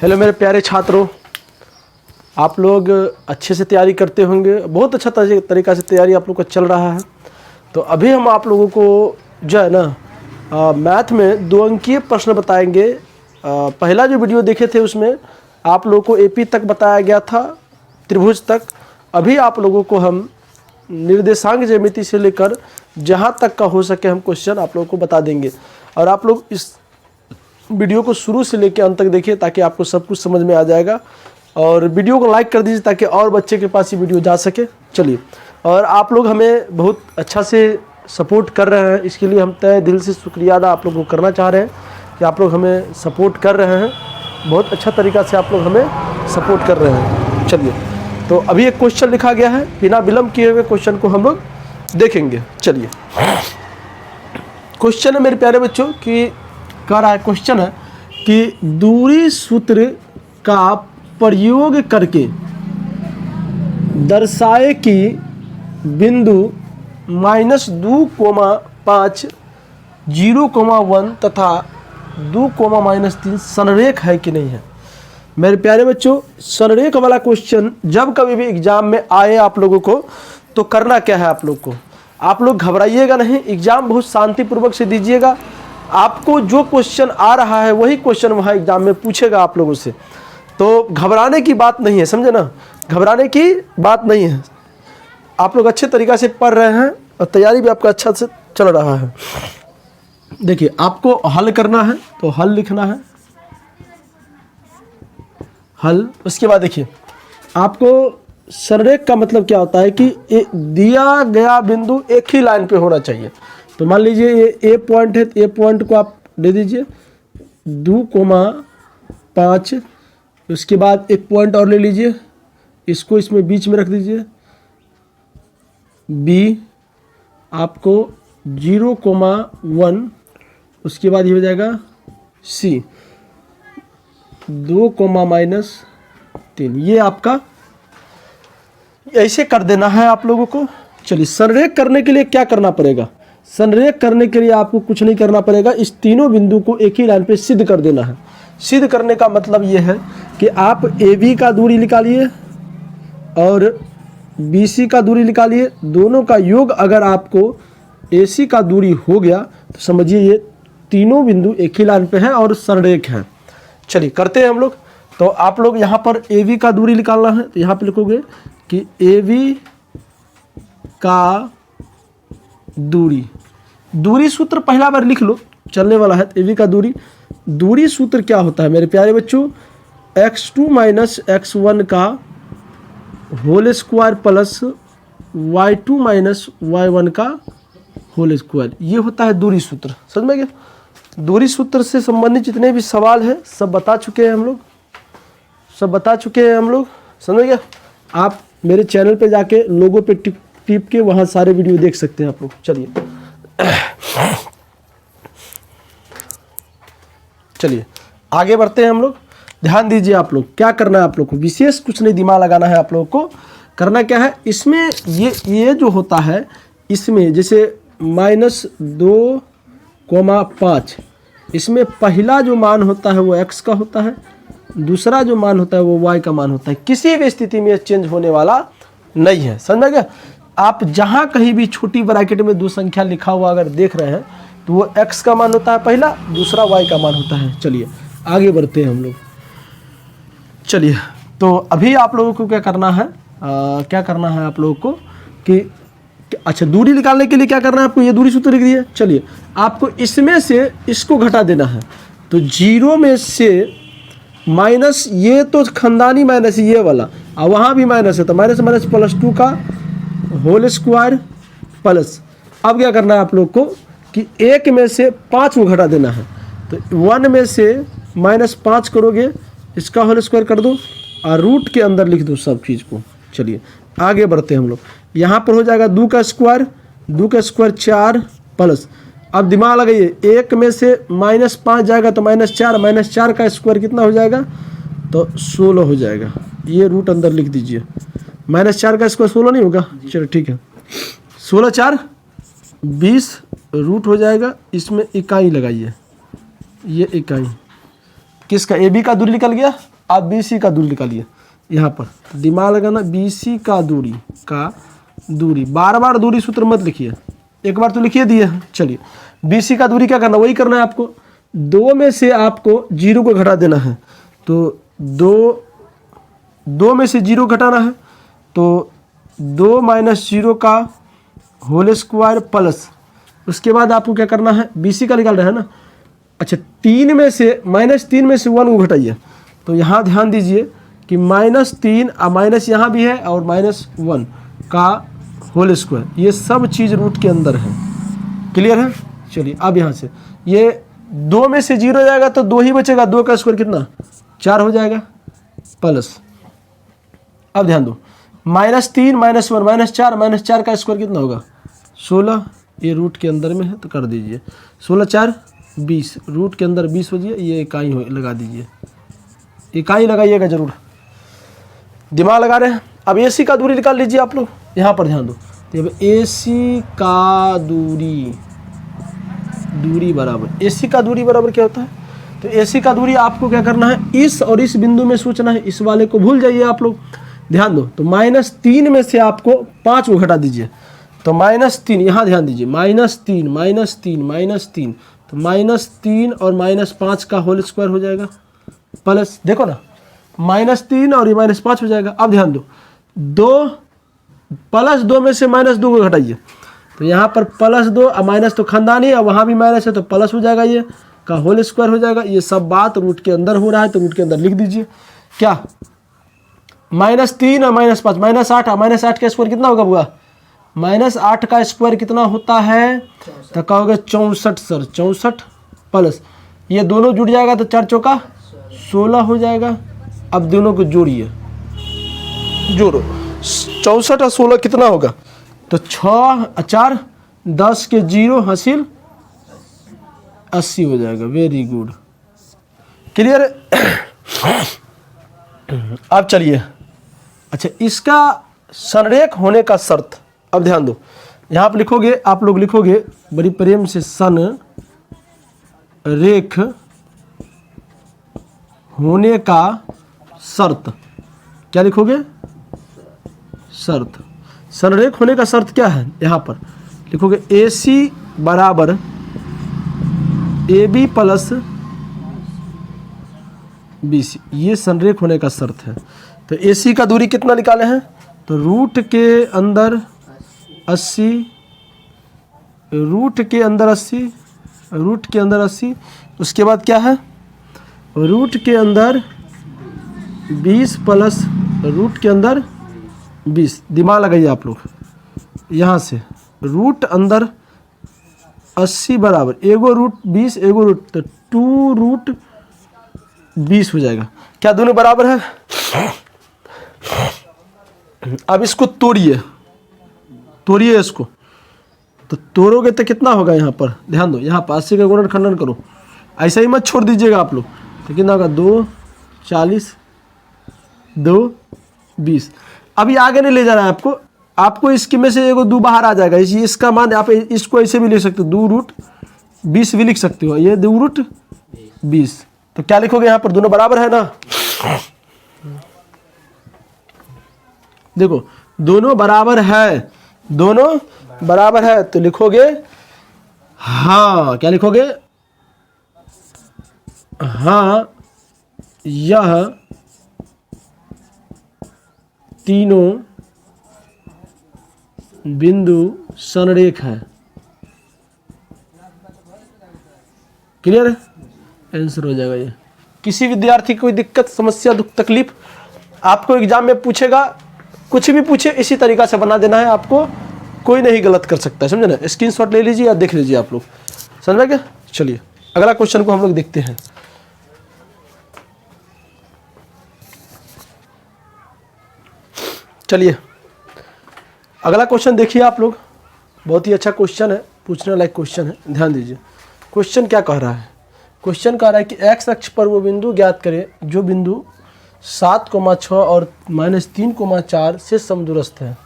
Hello मेरे प्यारे छात्रों, आप लोग अच्छे से तैयारी करते होंगे। बहुत अच्छा तरीक़ा से तैयारी आप लोग का चल रहा है। तो अभी हम आप लोगों को जो है ना मैथ में 2 अंकीय प्रश्न बताएंगे। पहला जो वीडियो देखे थे उसमें आप लोगों को एपी तक बताया गया था, त्रिभुज तक। अभी आप लोगों को हम निर्देशांक ज्यामिति से लेकर जहाँ तक का हो सके हम क्वेश्चन आप लोगों को बता देंगे। और आप लोग इस वीडियो को शुरू से लेकर अंत तक देखिए ताकि आपको सब कुछ समझ में आ जाएगा। और वीडियो को लाइक कर दीजिए ताकि और बच्चे के पास ये वीडियो जा सके। चलिए, और आप लोग हमें बहुत अच्छा से सपोर्ट कर रहे हैं, इसके लिए हम तहे दिल से शुक्रिया अदा आप लोगों को करना चाह रहे हैं कि आप लोग हमें सपोर्ट कर रहे हैं। बहुत अच्छा तरीक़ा से आप लोग हमें सपोर्ट कर रहे हैं। चलिए, तो अभी एक क्वेश्चन लिखा गया है, बिना विलम्ब किए हुए क्वेश्चन को हम लोग देखेंगे। चलिए, क्वेश्चन है मेरे प्यारे बच्चों कि कह रहा है, क्वेश्चन है कि दूरी सूत्र का प्रयोग करके दर्शाए कि बिंदु -2,5 0,1 तथा 2,-3 संरेख है कि नहीं है। मेरे प्यारे बच्चों, संरेख वाला क्वेश्चन जब कभी भी एग्जाम में आए आप लोगों को तो करना क्या है, आप लोग घबराइएगा नहीं, एग्जाम बहुत शांतिपूर्वक से दीजिएगा। आपको जो क्वेश्चन आ रहा है वही क्वेश्चन वहाँ एग्जाम में पूछेगा आप लोगों से। तो घबराने की बात नहीं है, समझे ना, घबराने की बात नहीं है। आप लोग अच्छे तरीक़ा से पढ़ रहे हैं और तैयारी भी आपका अच्छा से चल रहा है। देखिए, आपको हल करना है तो हल लिखना है, हल। उसके बाद देखिए, आपको संरेख का मतलब क्या होता है कि दिया गया बिंदु एक ही लाइन पे होना चाहिए। तो मान लीजिए ये ए पॉइंट है, तो ए पॉइंट को आप दे दीजिए 2,5। उसके बाद एक पॉइंट और ले लीजिए, इसको इसमें बीच में रख दीजिए, बी आपको 0,1। उसके बाद ये हो जाएगा सी 2,-3। ये आपका ऐसे कर देना है आप लोगों को। चलिए, संरेख करने के लिए क्या करना पड़ेगा। संरेख करने के लिए आपको कुछ नहीं करना पड़ेगा, इस तीनों बिंदु को एक ही लाइन पे सिद्ध कर देना है। सिद्ध करने का मतलब ये है कि आप AB का दूरी निकालिए और BC का दूरी निकालिए, दोनों का योग अगर आपको AC का दूरी हो गया तो समझिए ये तीनों बिंदु एक ही लाइन पे है और संरेख है। चलिए, करते हैं हम लोग। तो आप लोग यहाँ पर AB का दूरी निकालना है, तो यहाँ पे लिखोगे कि AB का दूरी सूत्र पहला बार लिख लो, चलने वाला है। AB का दूरी सूत्र क्या होता है मेरे प्यारे बच्चों, x2 - x1 का whole square plus y2 - y1 का होल स्क्वायर। ये होता है दूरी सूत्र। समझ में गया। दूरी सूत्र से संबंधित जितने भी सवाल हैं सब बता चुके हैं हम लोग, समझ गया। आप मेरे चैनल पे जाके लोगों पे टिप के वहाँ सारे वीडियो देख सकते हैं आप लोग। चलिए आगे बढ़ते हैं हम लोग। ध्यान दीजिए, आप लोग क्या करना है, आप लोग को विशेष कुछ नहीं दिमाग लगाना है। आप लोग को करना क्या है, इसमें ये जो होता है, इसमें जैसे -2,5, इसमें पहला जो मान होता है वो x का होता है, दूसरा जो मान होता है वो y का मान होता है। किसी भी स्थिति में चेंज होने वाला नहीं है। समझ गया। आप जहाँ कहीं भी छोटी ब्रैकेट में 2 संख्या लिखा हुआ अगर देख रहे हैं तो वो x का मान होता है पहला, दूसरा y का मान होता है। चलिए आगे बढ़ते हैं हम लोग। चलिए, तो अभी आप लोगों को क्या करना है, आप लोगों को कि अच्छा, दूरी निकालने के लिए क्या करना है आपको, ये दूरी सूत्र लिख दिए। चलिए, आपको इसमें से इसको घटा देना है। तो 0 में से माइनस, ये तो खानदानी माइनस ये वाला, और वहाँ भी माइनस है, तो माइनस +2 का होल स्क्वायर प्लस। अब क्या करना है आप लोग को कि 1 में से 5 को घटा देना है। तो 1 में से -5 करोगे, इसका होल स्क्वायर कर दो और रूट के अंदर लिख दो सब चीज़ को। चलिए आगे बढ़ते हैं हम लोग। यहाँ पर हो जाएगा 2 का स्क्वायर 4 प्लस। अब दिमाग लगाइए, 1 में से -5 जाएगा तो -4 का स्क्वायर कितना हो जाएगा, तो 16 हो जाएगा। ये रूट अंदर लिख दीजिए। -4 का स्क्वायर 16 नहीं होगा, चलो ठीक है। 16 4 20 रूट हो जाएगा, इसमें इकाई लगाइए, ये इकाई किसका, ए बी का दूरी निकल गया, आप बी सी का दूरी निकालिए यहाँ पर, दिमाग लगाना, बी सी का दूरी बार बार दूरी सूत्र मत लिखिए, एक बार तो लिखिए दिए। चलिए बी सी का दूरी क्या करना, वही करना है आपको, 2 में से आपको 0 को घटा देना है, तो 2 में से 0 घटाना है, तो 2 माइनस 0 का होल स्क्वायर प्लस, उसके बाद आपको क्या करना है, बी सी का निकाल रहे हैं ना, अच्छा 3 में से -3 में से 1 को घटाइए, तो यहाँ ध्यान दीजिए कि -3 माइनस यहाँ भी है और -1 का होल स्क्वायर, ये सब चीज़ रूट के अंदर है। क्लियर है। चलिए अब यहाँ से ये 2 में से 0 जाएगा तो 2 ही बचेगा, 2 का स्क्वायर कितना 4 हो जाएगा प्लस, अब ध्यान दो -3 -1 -4 का स्क्वायर कितना होगा 16, ये रूट के अंदर में है तो कर दीजिए 16 4 20, रूट के अंदर 20 हो जाइए, ये इकाई लगा दीजिए, इकाई लगाइएगा जरूर, दिमाग लगा रहे हैं। अब ए सी का दूरी निकाल लीजिए आप लोग, यहाँ पर ध्यान दो, तो अब ए सी का दूरी बराबर, ए सी का दूरी बराबर क्या होता है, तो ए सी का दूरी आपको क्या करना है, इस और इस बिंदु में सोचना है, इस वाले को भूल जाइए आप लोग, ध्यान दो, तो -3 में से आपको 5 को घटा दीजिए, तो -3, यहाँ ध्यान दीजिए, -3 तो -3 और -5 का होल स्क्वायर हो जाएगा प्लस, देखो ना -3 और ये -5 हो जाएगा। अब ध्यान दो, 2 में से -2 को घटाइए, तो यहाँ पर +2 और माइनस तो खानदानी है, वहाँ भी माइनस है तो प्लस हो जाएगा, ये का होल स्क्वायर हो जाएगा। ये सब बात रूट के अंदर हो रहा है तो रूट के अंदर लिख दीजिए, क्या -3 और -5 -8, -8 का स्क्वायर कितना होगा बुआ, -8 का स्क्वायर कितना होता है, तो कहोगे 64 सर, 64 प्लस ये दोनों जुड़ जाएगा तो 4 चौका 16 हो जाएगा। अब दोनों को जोड़िए, जोड़ो 64 और 16 कितना होगा, तो 6 4 10 के 0 हासिल 80 हो जाएगा। Very good, clear. अब चलिए, अच्छा इसका संरेख होने का शर्त, अब ध्यान दो, यहाँ पर लिखोगे, आप लोग लिखोगे बड़ी प्रेम से, संरेख होने का शर्त, क्या लिखोगे, शर्त, संरेख होने का शर्त क्या है, यहाँ पर लिखोगे AC बराबर AB प्लस BC, ये संरेख होने का शर्त है। तो AC का दूरी कितना निकाले हैं, तो रूट के अंदर 80, रूट के अंदर 80, रूट के अंदर 80, उसके बाद क्या है, रूट के अंदर 20 प्लस रूट के अंदर 20, दिमाग लगाइए आप लोग, यहाँ से रूट अंदर 80 बराबर एगो रूट 20 एगो रूट, तो 2 रूट 20 हो जाएगा। क्या दोनों बराबर है। अब इसको तोड़िए, तोड़िए इसको, तो तोड़ोगे तो कितना होगा, यहाँ पर ध्यान दो, यहाँ पर 80 का गुणन खंडन करो, ऐसा ही मत छोड़ दीजिएगा आप लोग, तो कितना होगा 2 40 2 20। अभी आगे नहीं ले जाना है आपको, आपको इसके में से एगो 2 बाहर आ जाएगा, इसका मान आप इसको ऐसे भी ले सकते हो, 2 रूट 20 भी लिख सकते हो, ये 2 रूट 20, तो क्या लिखोगे यहाँ पर, दोनों बराबर है ना, देखो दोनों बराबर है, दोनों बराबर है, तो लिखोगे हाँ, क्या लिखोगे, हाँ यह तीनों बिंदु संरेख है। क्लियर है, आंसर हो जाएगा ये। किसी विद्यार्थी को कोई दिक्कत समस्या दुख तकलीफ, आपको एग्जाम में पूछेगा, कुछ भी पूछे इसी तरीका से बना देना है, आपको कोई नहीं गलत कर सकता है, समझे ना। स्क्रीनशॉट ले लीजिए या देख लीजिए आप लोग, समझ गए। चलिए अगला क्वेश्चन को हम लोग देखते हैं। चलिए अगला क्वेश्चन देखिए आप लोग, बहुत ही अच्छा क्वेश्चन है, पूछने लायक क्वेश्चन है, ध्यान दीजिए। क्वेश्चन क्या कह रहा है, क्वेश्चन कह रहा है कि एक्स अक्ष पर वो बिंदु ज्ञात करें जो बिंदु 7,6 और -3,4 से समदूरस्थ है।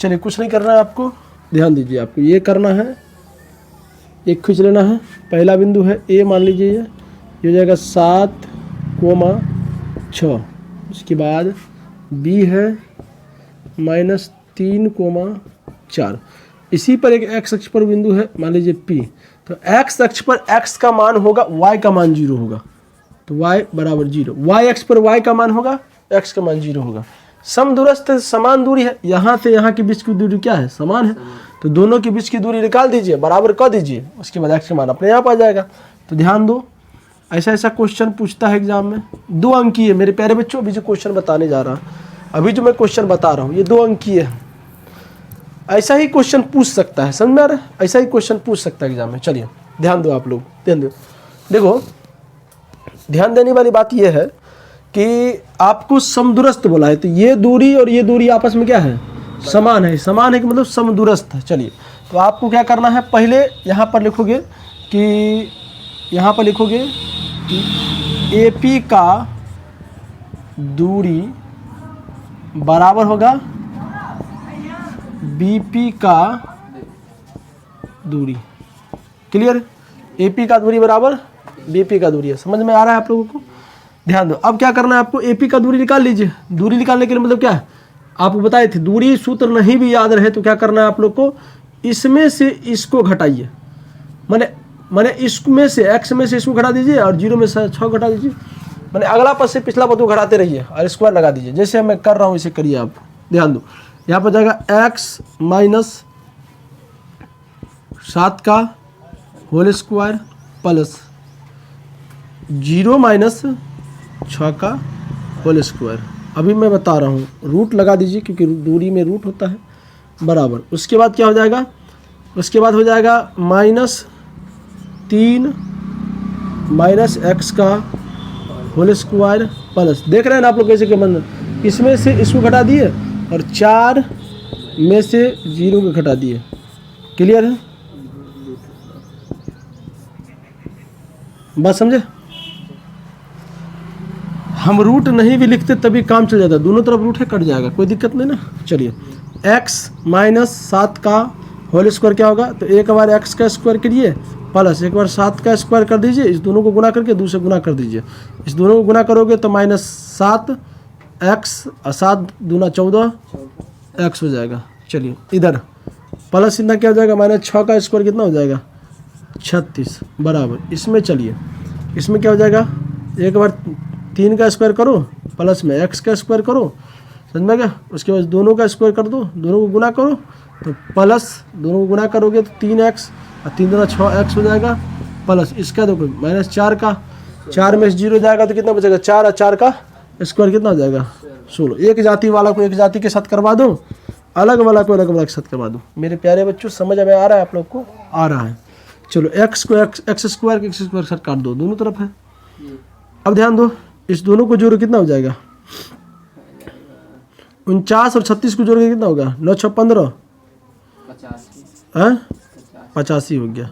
चलिए कुछ नहीं करना है आपको, ध्यान दीजिए, आपको ये करना है, एक खींच लेना है, पहला बिंदु है ए, मान लीजिए ये हो जाएगा 7 6। उसके बाद b है -3,4। इसी पर एक x अक्ष पर बिंदु है, मान लीजिए P। तो x अक्ष पर x का मान होगा, y का मान 0 होगा, तो y बराबर 0। y अक्ष पर y का मान होगा, x का मान 0 होगा। समदूरस्थ समान दूरी है, यहाँ से यहाँ के बीच की दूरी क्या है, समान है। तो दोनों के बीच की दूरी निकाल दीजिए, बराबर कर दीजिए, उसके बाद x का मान अपने आप आ जाएगा। तो ध्यान दो, ऐसा ऐसा क्वेश्चन पूछता है एग्जाम में। 2 अंकीय है मेरे प्यारे बच्चों। अभी जो क्वेश्चन बताने जा रहा हूँ, अभी जो मैं क्वेश्चन बता रहा हूँ, ये 2 अंकीय है। ऐसा ही क्वेश्चन पूछ सकता है, समझ में आ रहा है? ऐसा ही क्वेश्चन पूछ सकता है एग्जाम में। चलिए ध्यान दो, आप लोग ध्यान दो। देखो, ध्यान देने वाली बात यह है कि आपको समदूरस्थ बोला है, तो ये दूरी और ये दूरी आपस में क्या है, समान है। समान है कि मतलब समदूरस्थ है। चलिए, तो आपको क्या करना है, पहले यहाँ पर लिखोगे कि AP का दूरी बराबर होगा BP का दूरी। क्लियर? AP का दूरी बराबर BP का दूरी है। समझ में आ रहा है आप लोगों को? ध्यान दो। अब क्या करना है आपको, AP का दूरी निकाल लीजिए। दूरी निकालने के लिए मतलब क्या है, आपको बताए थे, दूरी सूत्र नहीं भी याद रहे तो क्या करना है आप लोग को, इसमें से इसको घटाइए। माने इसमें से x में से इसको घटा दीजिए और 0 में से 6 घटा दीजिए। माने अगला पद से पिछला पद को घटाते रहिए और स्क्वायर लगा दीजिए। जैसे मैं कर रहा हूँ इसे करिए आप। ध्यान दो, यहाँ पर जाएगा x माइनस 7 का होल स्क्वायर प्लस 0 माइनस 6 का होल स्क्वायर। अभी मैं बता रहा हूँ, रूट लगा दीजिए क्योंकि दूरी में रूट होता है, बराबर। उसके बाद क्या हो जाएगा, उसके बाद हो जाएगा -3 माइनस x का होल स्क्वायर प्लस, देख रहे हैं ना आप लोग कैसे के बंधन, इसमें से इसको घटा दिए और 4 में से 0 को घटा दिए। क्लियर है? बात समझे? हम रूट नहीं भी लिखते तभी काम चल जाता है, दोनों तरफ रूट है, कट जाएगा, कोई दिक्कत नहीं ना। चलिए, x माइनस 7 का होल स्क्वायर क्या होगा, तो एक बार x का स्क्वायर करिए प्लस एक बार 7 का स्क्वायर कर दीजिए। इस दोनों को गुना करके 2 से गुना कर दीजिए। इस दोनों को गुना करोगे तो -7x और 7 दूना 14x हो जाएगा। चलिए, इधर प्लस इतना क्या हो जाएगा, -6 का स्क्वायर कितना हो जाएगा, 36 बराबर। इसमें चलिए, इसमें क्या हो जाएगा, एक बार 3 का स्क्वायर करो प्लस में x का स्क्वायर करो, समझ में गया। उसके बाद दोनों का स्क्वायर कर दो, दोनों को गुना करो तो प्लस, दोनों को गुना करोगे तो 3x और 3 दूना 6x हो जाएगा प्लस इसका देखो -4 का, 4 में से 0 जाएगा तो कितना बचेगा, 4 और 4 का स्क्वायर कितना हो जाएगा, 16। एक जाति वाला को एक जाति के साथ करवा दो, अलग वाला को अलग वाला के साथ करवा दो। मेरे प्यारे बच्चों, समझ में आ रहा है आप लोग को? आ रहा है। चलो, x को x स्क्वायर के x स्क्वायर के साथ काट दो, दोनों तरफ है। अब ध्यान दो, इस दोनों को जोड़ो कितना हो जाएगा, 49 और 36 को जोड़ के कितना होगा, 9 6 15 85 हो गया,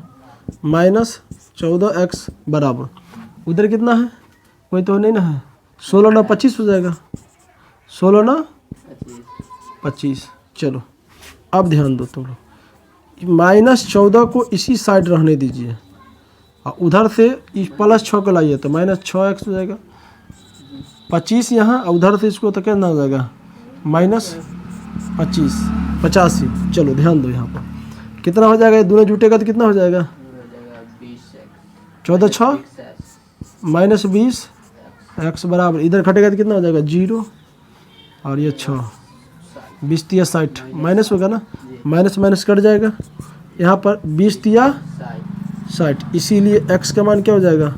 -14x बराबर, उधर कितना है, कोई तो नहीं ना है, 16 9 25 हो जाएगा, 16 9 25। चलो, अब ध्यान दो तुम लोग, -14 को इसी साइड रहने दीजिए और उधर से +6 को लाइए तो -6x हो जाएगा, 25 यहाँ और उधर से इसको तो कितना हो जाएगा, -25 85। चलो ध्यान दो, यहाँ पर कितना हो जाएगा, दोनों जुटेगा तो कितना हो जाएगा, 14 6 -20 x बराबर, इधर घटेगा तो कितना हो जाएगा, 0 और ये 6, 20 तिया 60 माइनस होगा ना, माइनस माइनस कट जाएगा, यहाँ पर 20 तिया 60, इसीलिए x का मान क्या हो जाएगा,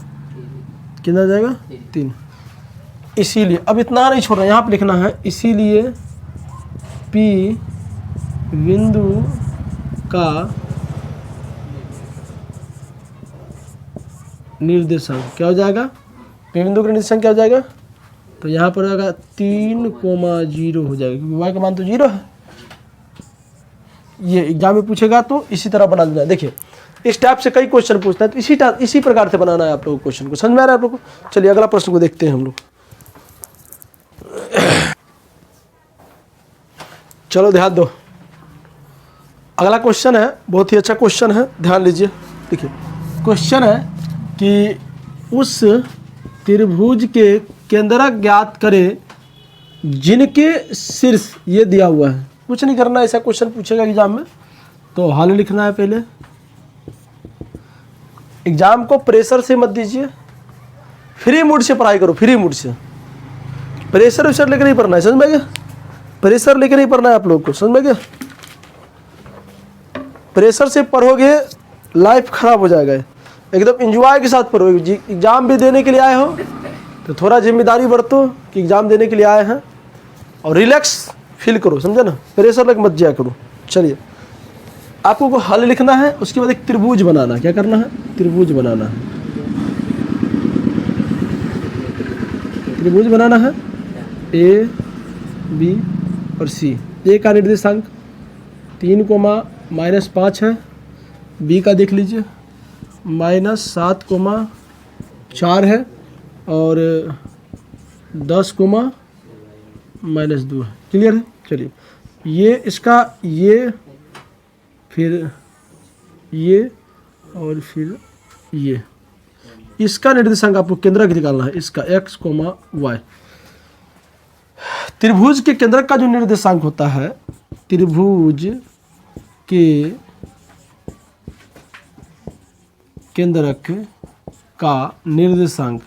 कितना हो जाएगा, 3। इसीलिए अब इतना नहीं छोड़ना, यहाँ पर लिखना है, इसीलिए P बिंदु का निर्देशांक क्या हो जाएगा, P बिंदु का निर्देशांक क्या हो जाएगा, तो यहाँ पर आएगा 3,0 हो जाएगा क्योंकि y का मान तो 0 है। ये एग्जाम में पूछेगा तो इसी तरह बना देना। देखिए, इस टाइप से कई क्वेश्चन पूछता है तो इसी प्रकार से बनाना है आप लोगों को क्वेश्चन को। समझ में आ रहा है आप लोगों को? चलिए अगला प्रश्न को देखते हैं हम लोग। चलो ध्यान दो, अगला क्वेश्चन है, बहुत ही अच्छा क्वेश्चन है, ध्यान लीजिए। देखिए, क्वेश्चन है कि उस त्रिभुज के केंद्रक ज्ञात करें जिनके शीर्ष ये दिया हुआ है। कुछ नहीं करना, ऐसा क्वेश्चन पूछेगा एग्जाम में तो हल लिखना है। पहले एग्जाम को प्रेशर से मत दीजिए, फ्री मूड से पढ़ाई करो, फ्री मूड से। प्रेशर वेशर लेकर नहीं पढ़ना है, समझ में गया? प्रेशर लेकर नहीं पढ़ना है आप लोग को, समझ में गया? प्रेशर से पढ़ोगे लाइफ खराब हो जाएगा। एकदम एंजॉय के साथ पढ़ो। एग्जाम भी देने के लिए आए हो तो थोड़ा जिम्मेदारी बरतो कि एग्जाम देने के लिए आए हैं, और रिलैक्स फील करो, समझे ना? प्रेशर लग मत जाया करो। चलिए, आपको को हल लिखना है, उसके बाद एक त्रिभुज बनाना। क्या करना है? त्रिभुज बनाना है। त्रिभुज बनाना है ए बी और सी। ए का निर्देशांक 3,-5 है, बी का देख लीजिए -7,4 है, और 10,-2 है। क्लियर है? चलिए, ये इसका ये, फिर ये, और फिर ये, इसका निर्देशांक आपको केंद्रक निकालना है, इसका x, y। त्रिभुज के केंद्रक का जो निर्देशांक होता है, त्रिभुज के केंद्रक का निर्देशांक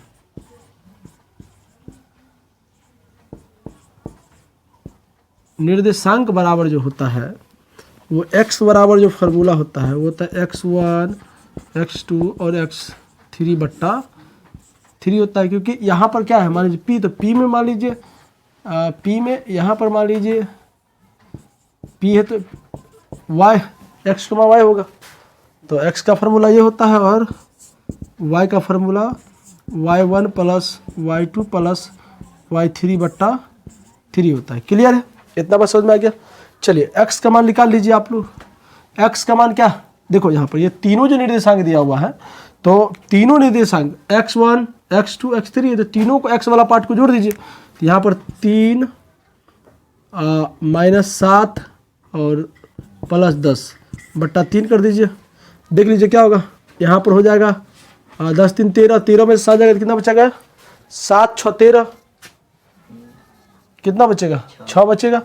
बराबर जो होता है वो x बराबर जो फार्मूला होता है वो होता है x1, x2 और x3/3 होता है। क्योंकि यहाँ पर क्या है, मान लीजिए p, तो p में मान लीजिए p में यहाँ पर मान लीजिए p है तो y, x, y होगा। तो x का फार्मूला ये होता है, और y का फार्मूला y1 + y2 + y3/3 होता है। क्लियर है? इतना बस समझ में आ गया। चलिए, x का मान निकाल लीजिए आप लोग। x का मान क्या, देखो यहाँ पर ये तीनों जो निर्देशांक दिया हुआ है, तो तीनों निर्देशांक x1, x2, x3, तो तीनों को x वाला पार्ट को जोड़ दीजिए। तो यहाँ पर 3 -7 और +10/3 कर दीजिए। देख लीजिए क्या होगा। यहाँ पर हो जाएगा 10 3 13, 13 में 7 जाएगा, कितना बचेगा? 7 6 13, कितना बचेगा? 6 बचेगा।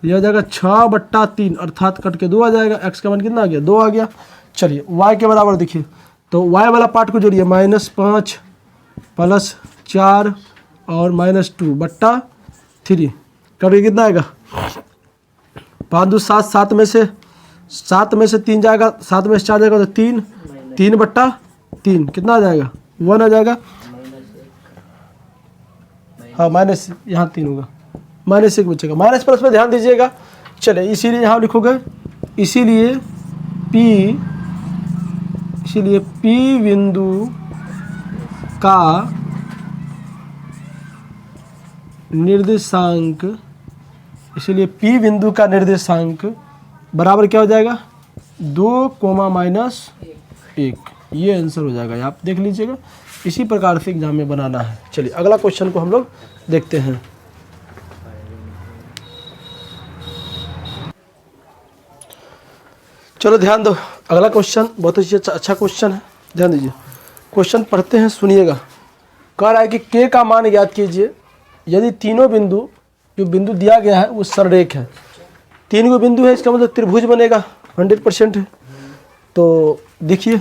यह हो जाएगा 6/3, अर्थात कट के 2 आ जाएगा। x का मान कितना आ गया? 2 आ गया। चलिए, y के बराबर देखिए, तो y वाला पार्ट को जोड़िए, -5 +4 और -2/3, कट कितना आएगा? 5 2 7, 7 में से 3 जाएगा, 7 में से 4 जाएगा, तो 3/3, कितना आ जाएगा? 1 आ जाएगा। हाँ, माइनस यहाँ 3 होगा, -1 बचेगा। माइनस प्लस में ध्यान दीजिएगा। चलिए, इसीलिए यहाँ लिखोगे, इसीलिए P बिंदु का निर्देशांक, इसलिए P बिंदु का निर्देशांक बराबर क्या हो जाएगा? 2, -1। ये आंसर हो जाएगा। आप देख लीजिएगा, इसी प्रकार से एग्जाम में बनाना है। चलिए, अगला क्वेश्चन को हम लोग देखते हैं। चलो ध्यान दो, अगला क्वेश्चन बहुत ही अच्छा क्वेश्चन है, ध्यान दीजिए। क्वेश्चन पढ़ते हैं, सुनिएगा। कह रहा है कि k का मान ज्ञात कीजिए यदि तीनों बिंदु, जो बिंदु दिया गया है वो सररेख है। 3 गो बिंदु है, इसका मतलब त्रिभुज बनेगा, 100% है। तो देखिए,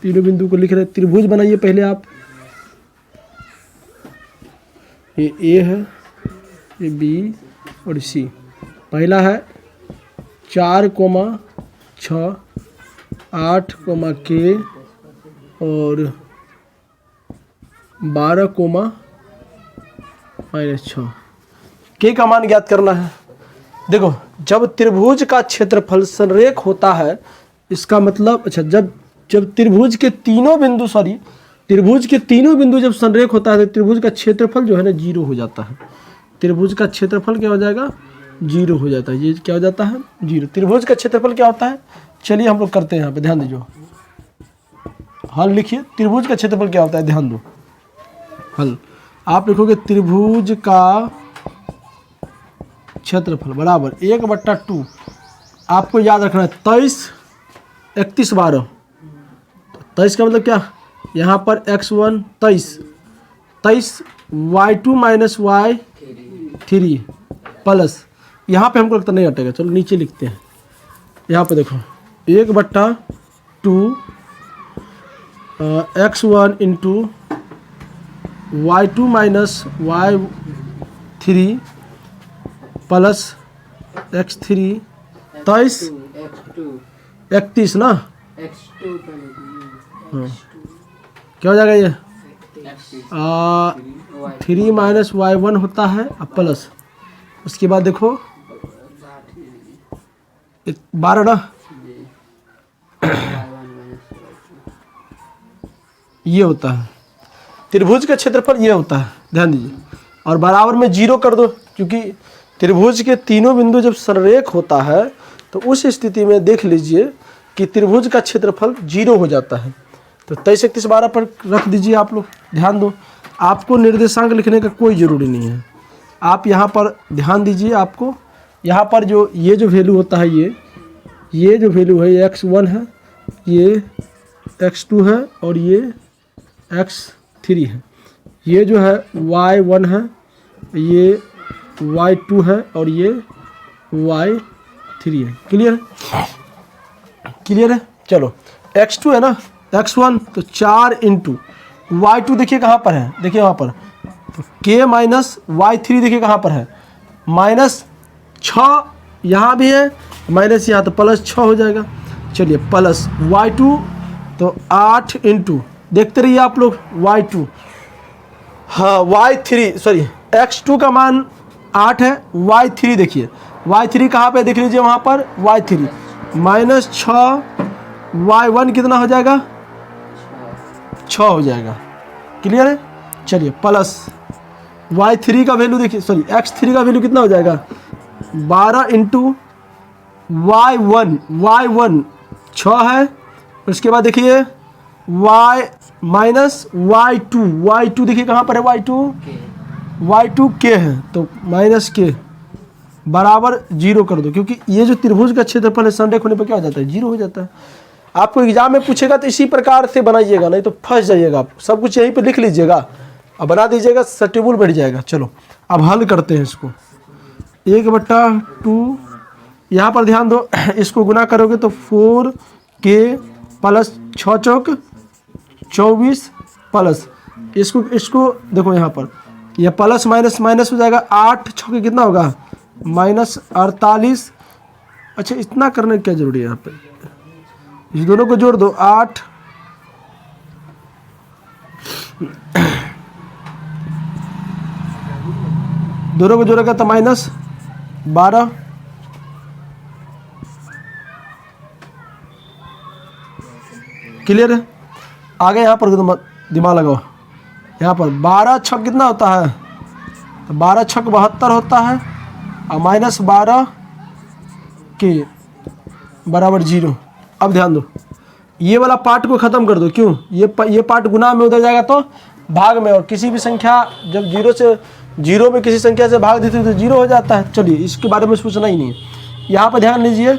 तीनों बिंदु को लिख रहे हैं, त्रिभुज बनाइए पहले आप। ये A है, ये B और C। पहला है 4, 6, 8, K और 12, -6। K का मान ज्ञात करना है। देखो, जब त्रिभुज का क्षेत्रफल संरेख होता है, इसका मतलब, अच्छा, जब त्रिभुज के तीनों बिंदु जब संरेख होता है तो त्रिभुज का क्षेत्रफल जो है ना 0 हो जाता है। त्रिभुज का क्षेत्रफल क्या हो जाएगा? 0 हो जाता है। ये क्या हो जाता है? 0। त्रिभुज का क्षेत्रफल क्या होता है? चलिए हम लोग करते हैं, यहाँ पे ध्यान दीजिए। हल लिखिए, त्रिभुज का क्षेत्रफल क्या होता है, ध्यान दो। हल आप लिखोगे, त्रिभुज का क्षेत्रफल बराबर 1/2। आपको याद रखना है 23, 31, 12। 23 का मतलब क्या? यहाँ पर x1 23, 23 y2 minus y3 plus, यहाँ पे हमको लगता नहीं हटेगा, चलो नीचे लिखते हैं। यहाँ पे देखो 1/2 x1 into y2 minus y3 plus x3 23 31 ना, हाँ क्या हो जाएगा ये 3 माइनस y1 होता है अब प्लस, उसके बाद देखो 12 ना, ये होता है त्रिभुज का क्षेत्रफल, ये होता है, ध्यान दीजिए। और बराबर में 0 कर दो, क्योंकि त्रिभुज के तीनों बिंदु जब संरेख होता है तो उस स्थिति में देख लीजिए कि त्रिभुज का क्षेत्रफल 0 हो जाता है। तो 23 31 12 पर रख दीजिए आप लोग, ध्यान दो। आपको निर्देशांक लिखने का कोई ज़रूरी नहीं है, आप यहाँ पर ध्यान दीजिए। आपको यहाँ पर जो ये जो वैल्यू होता है, ये जो वैल्यू है ये x1 है, ये x2 है और ये x3 है। ये जो है y1 है, ये y2 है और ये y3 है। क्लियर है? क्लियर है? चलो x2 है ना, x1 तो 4 इंटू y2 देखिए कहाँ पर है, देखिए वहाँ पर तो k माइनस y3 देखिए कहाँ पर है, -6 यहाँ भी है, माइनस यहाँ तो प्लस 6 हो जाएगा। चलिए प्लस y2 तो 8 इंटू, देखते रहिए आप लोग y2, हाँ y3 सॉरी x2 का मान 8 है, y3 देखिए y3 कहाँ पे देख लीजिए वहाँ पर y3 -6 y1 कितना हो जाएगा 6 हो जाएगा। क्लियर है? चलिए प्लस y3 का वैल्यू देखिए, सॉरी x3 का वैल्यू कितना हो जाएगा 12 इंटू y1 6 है, उसके बाद देखिए y माइनस y2 देखिए कहाँ पर है y2 k है तो माइनस k बराबर 0 कर दो, क्योंकि ये जो त्रिभुज का क्षेत्रफल है संरेख होने पर क्या हो जाता है 0 हो जाता है। आपको एग्जाम में पूछेगा तो इसी प्रकार से बनाइएगा, नहीं तो फंस जाइएगा। आप सब कुछ यहीं पे लिख लीजिएगा और बना दीजिएगा, सर्टेबल बैठ जाएगा। चलो अब हल करते हैं इसको। 1/2 यहाँ पर ध्यान दो, इसको गुना करोगे तो 4k प्लस 6 चौक 24 प्लस इसको देखो यहाँ पर यह प्लस माइनस माइनस हो जाएगा, 8 छः कितना होगा -48। अच्छा इतना करने की क्या जरूरी है यहाँ पे, इस दोनों को जोड़ दो 8 दोनों को जोड़ेगा तो -12। क्लियर है? आगे यहाँ पर दिमाग लगाओ, यहाँ पर 12 छक कितना होता है तो 12 छक 72 होता है और -12 के बराबर 0। अब ध्यान दो, ये वाला पार्ट को ख़त्म कर दो, क्यों ये पार्ट गुना में उधर जाएगा तो भाग में, और किसी भी संख्या जब 0 में किसी संख्या से भाग देती है तो 0 हो जाता है। चलिए इसके बारे में सोचना ही नहीं है। यहाँ पर ध्यान लीजिए,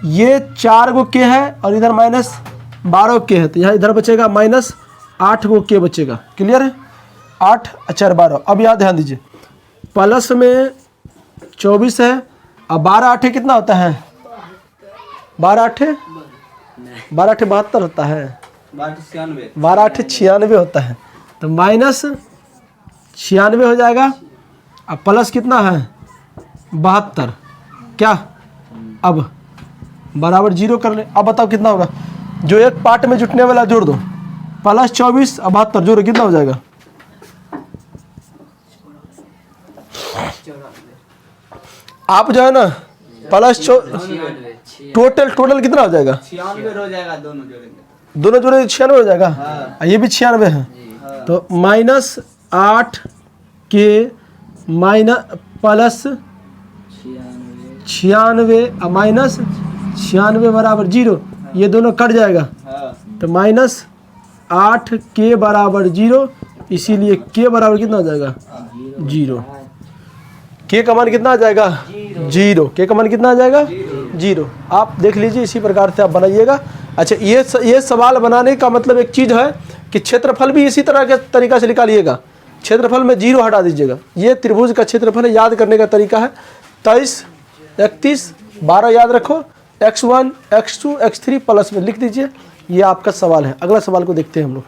ये 4 को k है और इधर -12 k है, तो यहाँ इधर बचेगा -8 को k बचेगा। क्लियर है? 8 4 12। अब यहाँ ध्यान दीजिए, प्लस में 24 है और 12 8 कितना होता है 12 8 72 होता है, 12 8 96 होता है, तो -96 हो जाएगा। अब प्लस कितना है 72, क्या अब बराबर 0 कर ले। अब बताओ कितना होगा, जो एक पार्ट में जुटने वाला जोड़ दो, प्लस 24 और 72 जोड़ो कितना हो जाएगा आप जो है ना प्लस टोटल कितना हो जाएगा 96 हो जाएगा, दोनों जोड़े 96 हो जाएगा। हाँ। ये भी 96 है। हाँ। तो -8 के प्लस 96 और -96 बराबर 0, ये दोनों कट जाएगा। हाँ। तो -8 के बराबर 0, इसीलिए के बराबर कितना हो जाएगा 0। के का मान कितना आ जाएगा 0, के का मान कितना आ जाएगा 0। आप देख लीजिए, इसी प्रकार से आप बनाइएगा। अच्छा ये सवाल बनाने का मतलब एक चीज़ है कि क्षेत्रफल भी इसी तरह के तरीका से निकालिएगा। क्षेत्रफल में 0 हटा दीजिएगा। ये त्रिभुज का क्षेत्रफल है। याद करने का तरीका है 23, 31, 12 याद रखो, x1, x2, x3 प्लस में लिख दीजिए। ये आपका सवाल है। अगला सवाल को देखते हैं हम लोग।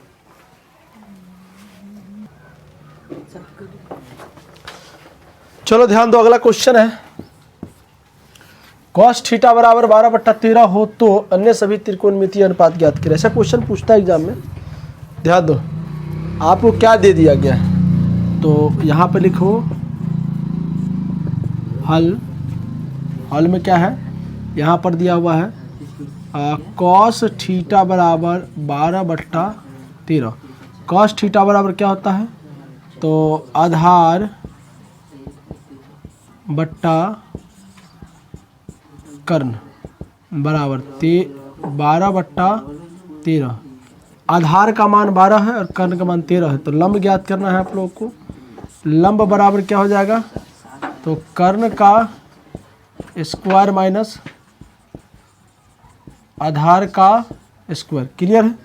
चलो ध्यान दो, अगला क्वेश्चन है cos थीटा बराबर 12/13 हो तो अन्य सभी त्रिकोणमितीय अनुपात ज्ञात करें। ऐसा क्वेश्चन पूछता है एग्जाम में। ध्यान दो, आपको क्या दे दिया गया है, तो यहाँ पे लिखो हल। हल में क्या है, यहाँ पर दिया हुआ है cos थीटा बराबर 12/13। cos थीटा बराबर क्या होता है, तो आधार बट्टा कर्ण बराबर 12/13। आधार का मान 12 है और कर्ण का मान 13 है। तो लंब ज्ञात करना है आप लोगों को। लंब बराबर क्या हो जाएगा, तो कर्ण का स्क्वायर माइनस आधार का स्क्वायर। क्लियर है,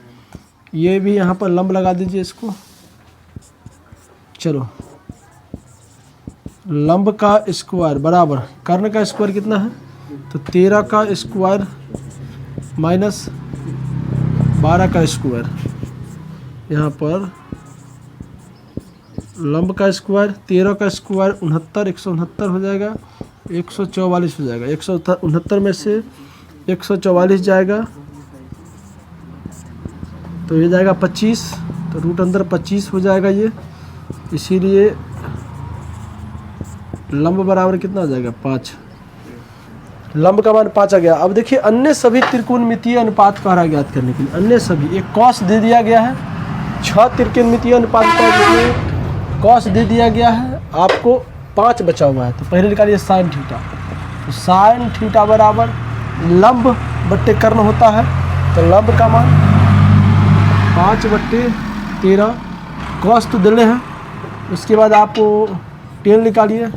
ये भी यहाँ पर लंब लगा दीजिए इसको। चलो, लंब का स्क्वायर बराबर कर्ण का स्क्वायर कितना है, तो 13 का स्क्वायर माइनस 12 का स्क्वायर। यहाँ पर लंब का स्क्वायर 13 का स्क्वायर 69, 169 हो जाएगा, 144 हो जाएगा। 169 में से 144 जाएगा तो ये जाएगा 25, तो रूट अंदर 25 हो जाएगा ये। इसीलिए लंब बराबर कितना हो जाएगा, 5। लंब का मान 5 आ गया। अब देखिए अन्य सभी त्रिकोणमितीय अनुपात कह रहा है ज्ञात करने के लिए। अन्य सभी, एक कॉस दे दिया गया है, 6 त्रिकोणमितीय अनुपात का जिसमें कॉस दे दिया गया है, आपको 5 बचा हुआ है। तो पहले निकालिए साइन थीटा। तो साइन थीटा बराबर लंब बट्टे कर्ण होता है, तो लंब का मान 5/13। कॉस तो दिले हैं, उसके बाद आपको टेन निकालिए।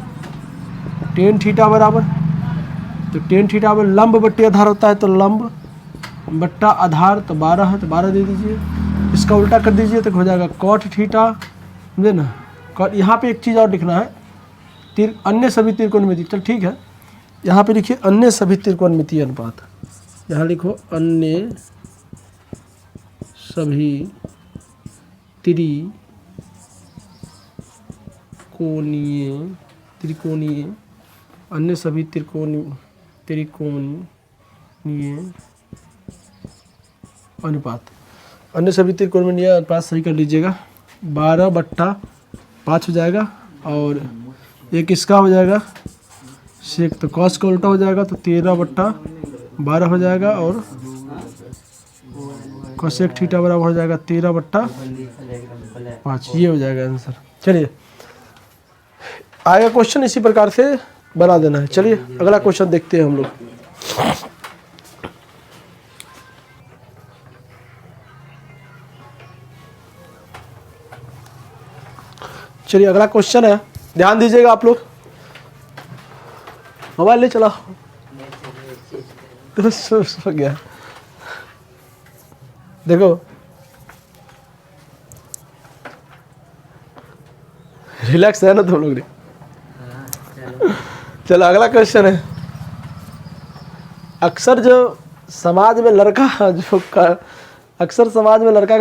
टेन थीटा बराबर, तो टेन थीटा में लंब बट्टे आधार होता है, तो लंब बट्टा आधार तो 12 है, तो 12 दे दीजिए। इसका उल्टा कर दीजिए तो हो जाएगा कॉट थीटा, समझे ना। यहाँ पे एक चीज़ और लिखना है, अन्य सभी त्रिकोणमितीय। चल ठीक है, यहाँ पे लिखिए अन्य सभी त्रिकोणमितीय अनुपात। यहाँ लिखो अन्य सभी त्रिकोणीय अन्य सभी त्रिकोणीय अनुपात। अन्य सभी त्रिकोणीय अनुपात सही कर लीजिएगा। 12/5 हो जाएगा, और एक इसका हो जाएगा सेक, तो कॉस का उल्टा हो जाएगा, तो 13/12 हो जाएगा, और कोसेक थीटा बराबर हो जाएगा 13/5। ये हो जाएगा आंसर। चलिए आएगा क्वेश्चन, इसी प्रकार से बना देना है। चलिए अगला क्वेश्चन देखते हैं हम लोग। चलिए अगला क्वेश्चन है, ध्यान दीजिएगा आप लोग। मोबाइल ले चला तो सो गया। देखो रिलैक्स है ना तुम लोग। चलो अगला क्वेश्चन है। अक्सर समाज में लड़का का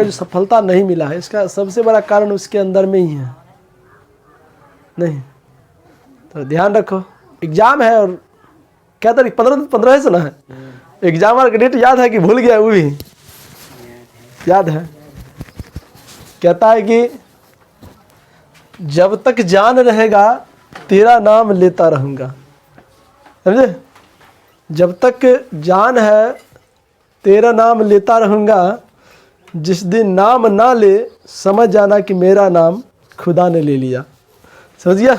जो सफलता नहीं मिला है, इसका सबसे बड़ा कारण उसके अंदर में ही है। नहीं तो ध्यान रखो, एग्जाम है, और क्या तारीख 15 से ना है एग्जाम। और डेट याद है कि भूल गया, वो भी याद है। कहता है कि जब तक जान रहेगा तेरा नाम लेता रहूँगा, समझे। जब तक जान है तेरा नाम लेता रहूँगा, जिस दिन नाम ना ले समझ जाना कि मेरा नाम खुदा ने ले लिया। समझ गया,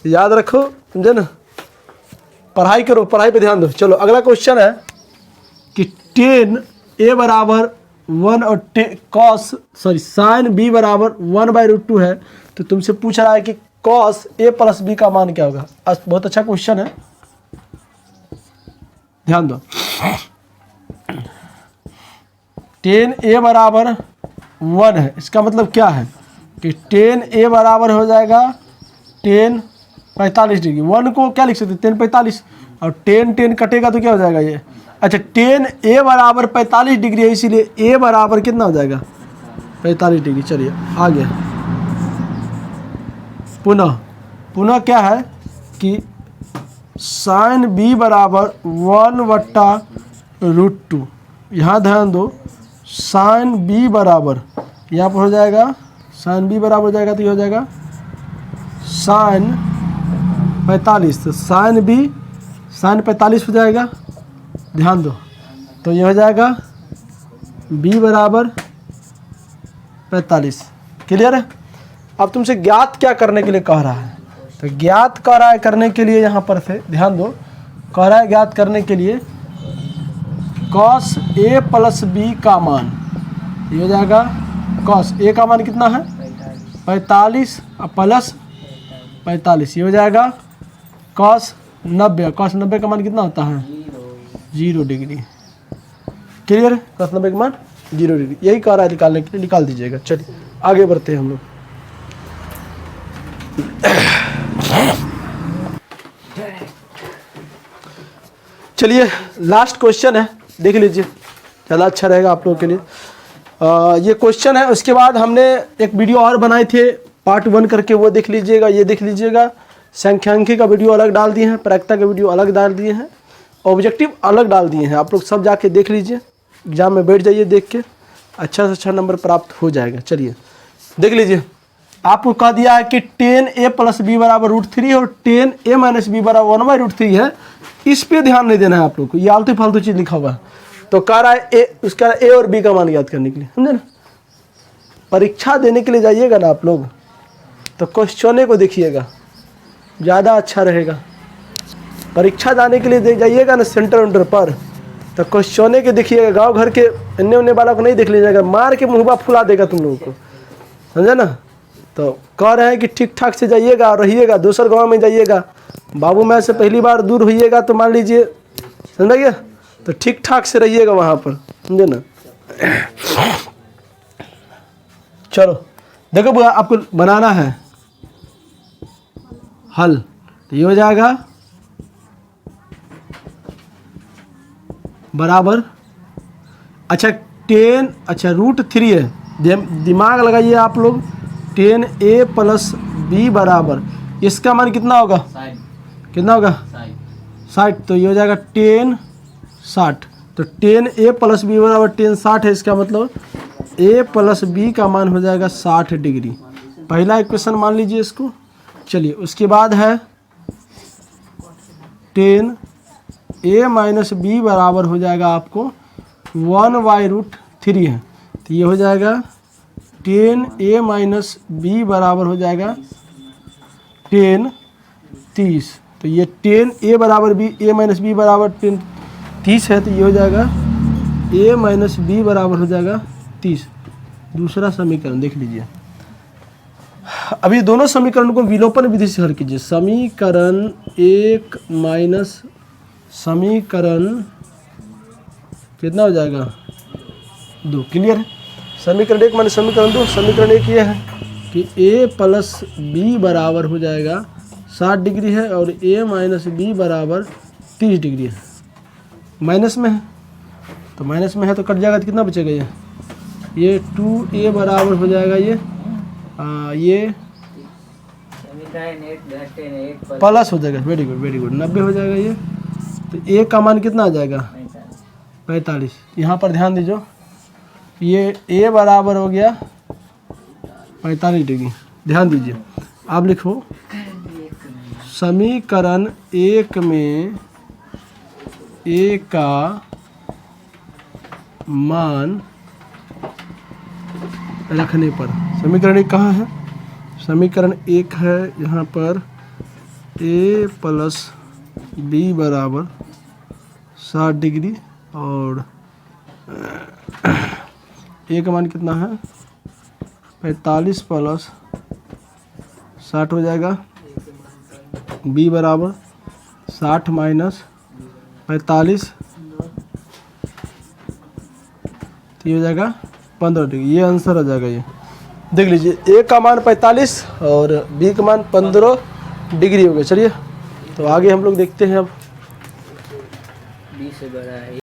याद रखो, समझे ना। पढ़ाई करो, पढ़ाई पे ध्यान दो। चलो अगला क्वेश्चन है कि टेन ए बराबर 1 और साइन बी बराबर 1/√2 है। तो तुमसे पूछ रहा है कि कॉस ए प्लस बी का मान क्या होगा। बहुत अच्छा क्वेश्चन है, ध्यान दो। टेन ए बराबर 1 है, इसका मतलब क्या है कि टेन ए बराबर हो जाएगा टेन 45 डिग्री। 1 को क्या लिख सकते हैं, टेन 45, और टेन टेन कटेगा तो क्या हो जाएगा ये, अच्छा टेन ए बराबर 45 डिग्री है, इसीलिए ए बराबर कितना हो जाएगा 45 डिग्री। चलिए आ गया। पुनः क्या है कि साइन बी बराबर 1/√2। यहाँ ध्यान दो, साइन बी बराबर यहाँ पर हो जाएगा, साइन बी बराबर हो जाएगा तो ये हो जाएगा साइन 45, तो साइन बी साइन 45 हो जाएगा, ध्यान दो, तो ये हो जाएगा बी बराबर 45। क्लियर है। अब तुमसे ज्ञात क्या करने के लिए कह रहा है, तो ज्ञात कह रहा है करने के लिए यहाँ पर से ध्यान दो, कह रहा है ज्ञात करने के लिए cos a प्लस बी का मान, ये हो जाएगा cos a का मान कितना है 45 प्लस 45, ये हो जाएगा cos 90। cos 90 का मान कितना होता है 0 डिग्री। क्लियर। cos 90 का मान 0 डिग्री, यही कह रहा है निकालने के लिए, निकाल दीजिएगा। चलिए आगे बढ़ते हैं हम लोग। चलिए लास्ट क्वेश्चन है, देख लीजिए, ज़्यादा अच्छा रहेगा आप लोगों के लिए। ये क्वेश्चन है, उसके बाद हमने एक वीडियो और बनाए थे पार्ट 1 करके, वो देख लीजिएगा। ये देख लीजिएगा, संख्यांकी का वीडियो अलग डाल दिए हैं, प्रायिकता का वीडियो अलग डाल दिए हैं, ऑब्जेक्टिव अलग डाल दिए हैं। आप लोग सब जाके देख लीजिए, एग्जाम में बैठ जाइए, देख के अच्छा से अच्छा नंबर प्राप्त हो जाएगा। चलिए देख लीजिए, आपको कह दिया है कि टेन ए प्लस बी बराबर √3 और टेन ए माइनस बी बराबर 1/√3 है। इस पे ध्यान नहीं देना है आप लोग को, ये आलतू फालतू चीज़ लिखा हुआ है। तो कह रहा है उसका ए और बी का मान याद करने के लिए, समझे ना। परीक्षा देने के लिए जाइएगा ना आप लोग, तो क्वेश्चने को देखिएगा, ज़्यादा अच्छा रहेगा। परीक्षा जाने के लिए जाइएगा ना सेंटर पर, तो क्वेश्चने के देखिएगा, गांव घर के इन्ने उन्ने वाला को नहीं देख लीजिएगा, मार के मुँहबा फुला देगा तुम लोगों को, समझे ना। तो कह रहे हैं कि ठीक ठाक से जाइएगा और रहिएगा, दूसर गांव में जाइएगा, बाबू मैं से पहली बार दूर होइएगा तो मान लीजिए, समझ गया, तो ठीक ठाक से रहिएगा वहाँ पर, समझे ना। चलो देखो आपको बनाना है हल, तो ये हो जाएगा बराबर, अच्छा √3 है, दिमाग लगाइए आप लोग। टेन ए प्लस बी बराबर, इसका मान कितना होगा, कितना होगा 60, तो ये हो जाएगा टेन 60। तो टेन ए प्लस बी बराबर टेन 60 है, इसका मतलब ए प्लस बी का मान हो जाएगा 60 डिग्री। पहला इक्वेशन मान लीजिए इसको। चलिए उसके बाद है टेन ए माइनस बी बराबर हो जाएगा आपको 1/√3 है, तो ये हो जाएगा टेन ए माइनस बी बराबर हो जाएगा टेन 30। तो ये टेन ए बराबर बी, ए माइनस बी बराबर टेन 30 है, तो ये हो जाएगा ए माइनस बी बराबर हो जाएगा 30। दूसरा समीकरण देख लीजिए। अभी दोनों समीकरण को विलोपन विधि से हल कीजिए। समीकरण 1 माइनस समीकरण कितना हो जाएगा 2। क्लियर है। समीकरण 1 माइनस समीकरण 2। समीकरण 1 ये है कि a प्लस बी बराबर हो जाएगा 60 डिग्री है और a माइनस बी बराबर 30 डिग्री है। माइनस में है तो माइनस में है तो कट जाएगा तो कितना बचेगा ये 2a बराबर हो जाएगा ये प्लस हो जाएगा। वेरी गुड 90 हो जाएगा ये। तो a का मान कितना आ जाएगा 45। यहाँ पर ध्यान दीजिए, ये a बराबर हो गया 45 डिग्री। ध्यान दीजिए, आप लिखो समीकरण 1 में a का मान रखने पर, समीकरण 1 कहाँ है, समीकरण 1 है यहाँ पर a प्लस बी बराबर 60 डिग्री और a का मान कितना है 45 प्लस 60 हो जाएगा, b बराबर 60 माइनस 45 तो ये हो जाएगा 15 डिग्री। ये आंसर आ जाएगा ये। देख लीजिए, ए का मान 45 और बी का मान 15 डिग्री हो गया। चलिए तो आगे हम लोग देखते हैं अब। बी से बड़ा है।